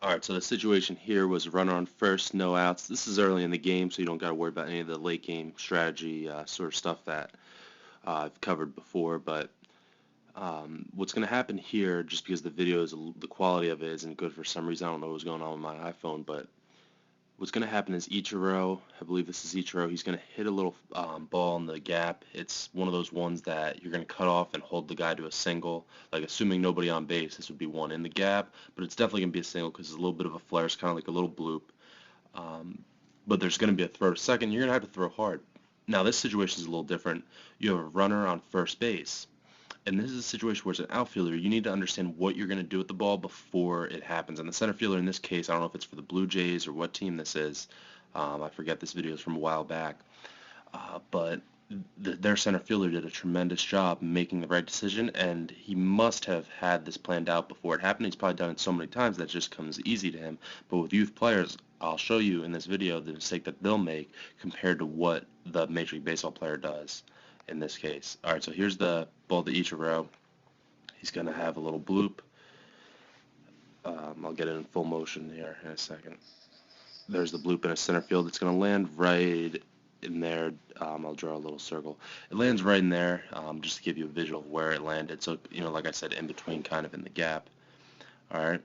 Alright, so the situation here was runner on first, no outs. This is early in the game, so you don't got to worry about any of the late game strategy sort of stuff that I've covered before. But what's going to happen here, just because the video is the quality of it isn't good for some reason, I don't know what's going on with my iPhone, but what's going to happen is Ichiro, I believe this is Ichiro, he's going to hit a little ball in the gap. It's one of those ones that you're going to cut off and hold the guy to a single. Like assuming nobody on base, this would be one in the gap, but it's definitely going to be a single because it's a little bit of a flare. It's kind of like a little bloop. Um, but there's going to be a throw to second. You're going to have to throw hard. Now this situation is a little different. You have a runner on first base. And this is a situation where it's an outfielder. You need to understand what you're going to do with the ball before it happens. And the center fielder in this case, I don't know if it's for the Blue Jays or what team this is. I forget, this video is from a while back. But their center fielder did a tremendous job making the right decision, and he must have had this planned out before it happened. He's probably done it so many times that it just comes easy to him. But with youth players, I'll show you in this video the mistake that they'll make compared to what the Major League Baseball player does in this case. All right, so here's the ball to Ichiro. He's going to have a little bloop. I'll get it in full motion here in a second. There's the bloop in a center field. It's going to land right in there. I'll draw a little circle. It lands right in there, just to give you a visual of where it landed. So, like I said, in between, kind of in the gap. All right.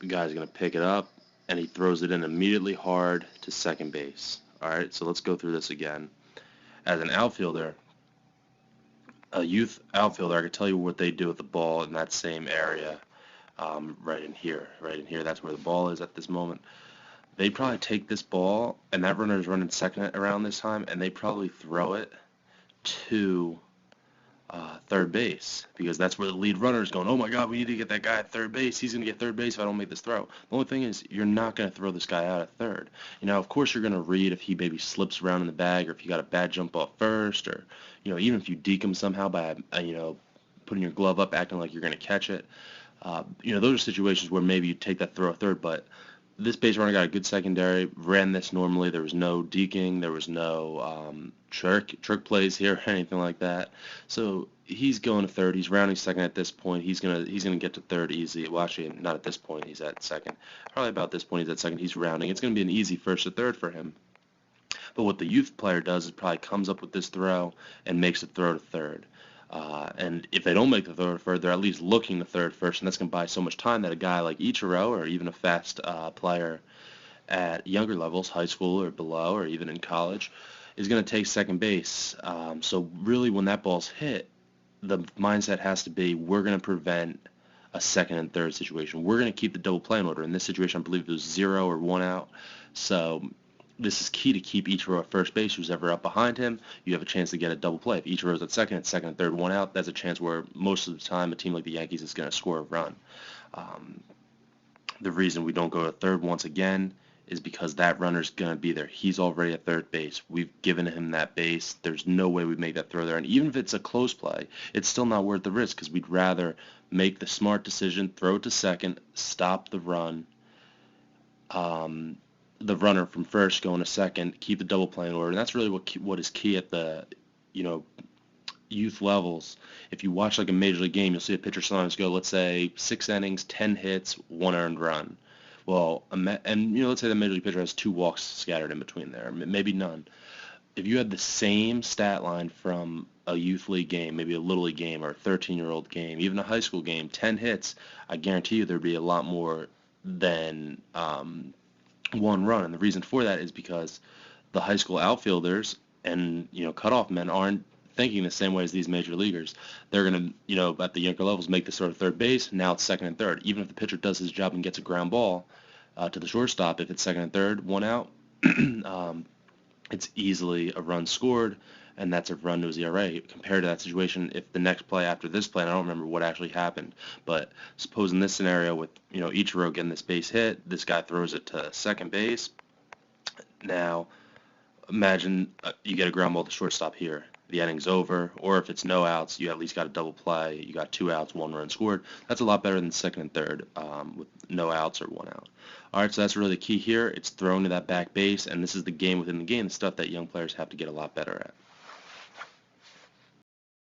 The guy's going to pick it up, and he throws it in immediately hard to second base. All right, so let's go through this again. As an outfielder, a youth outfielder, I could tell you what they do with the ball in that same area, right in here. That's where the ball is at this moment. They probably take this ball, and that runner is running second around this time, and they probably throw it to third base, because that's where the lead runner is going. Oh my God, we need to get that guy at third base. He's going to get third base if I don't make this throw. The only thing is, you're not going to throw this guy out at third. Of course, you're going to read if he maybe slips around in the bag, or if you got a bad jump off first, or even if you deke him somehow by putting your glove up, acting like you're going to catch it. Those are situations where maybe you take that throw at third, but this base runner got a good secondary, ran this normally. There was no deking, there was no trick plays here, or anything like that. So he's going to third. He's rounding second at this point. He's gonna get to third easy. Well, actually, not at this point. He's at second. Probably about this point, he's at second. He's rounding. It's gonna be an easy first to third for him. But what the youth player does is probably comes up with this throw and makes a throw to third. And if they don't make the throw to third, they're at least looking to third first, and that's going to buy so much time that a guy like Ichiro, or even a fast player at younger levels, high school or below, or even in college, is going to take second base. So really, when that ball's hit, the mindset has to be, we're going to prevent a second and third situation. We're going to keep the double play in order. In this situation, I believe it was 0 or 1 out. So this is key to keep Ichiro at first base. Who's ever up behind him, you have a chance to get a double play. If Ichiro's at second, it's second and third, 1 out. That's a chance where most of the time a team like the Yankees is going to score a run. The reason we don't go to third once again is because that runner's going to be there. He's already at third base. We've given him that base. There's no way we'd make that throw there. And even if it's a close play, it's still not worth the risk, because we'd rather make the smart decision, throw it to second, stop the run, the runner from first going to second, keep the double play in order. And that's really what is key at the youth levels. If you watch like a major league game, you'll see a pitcher sometimes go, let's say 6 innings, 10 hits, 1 earned run. Well, and let's say the major league pitcher has 2 walks scattered in between there, maybe none. If you had the same stat line from a youth league game, maybe a little league game or a 13-year-old game, even a high school game, 10 hits, I guarantee you there'd be a lot more than 1 run. And the reason for that is because the high school outfielders and cutoff men aren't thinking the same way as these major leaguers. They're going to, at the younger levels, make this sort of third base. Now it's second and third. Even if the pitcher does his job and gets a ground ball to the shortstop, if it's second and third, 1 out, it's easily a run scored, and that's a run to his ERA. Compared to that situation, if the next play after this play, and I don't remember what actually happened, but suppose in this scenario with Ichiro getting this base hit, this guy throws it to second base. Now, imagine you get a ground ball to shortstop here. The inning's over, or if it's no outs, you at least got a double play. You got 2 outs, 1 run scored. That's a lot better than second and third with no outs or 1 out. All right, so that's really the key here. It's throwing to that back base, and this is the game within the game, the stuff that young players have to get a lot better at.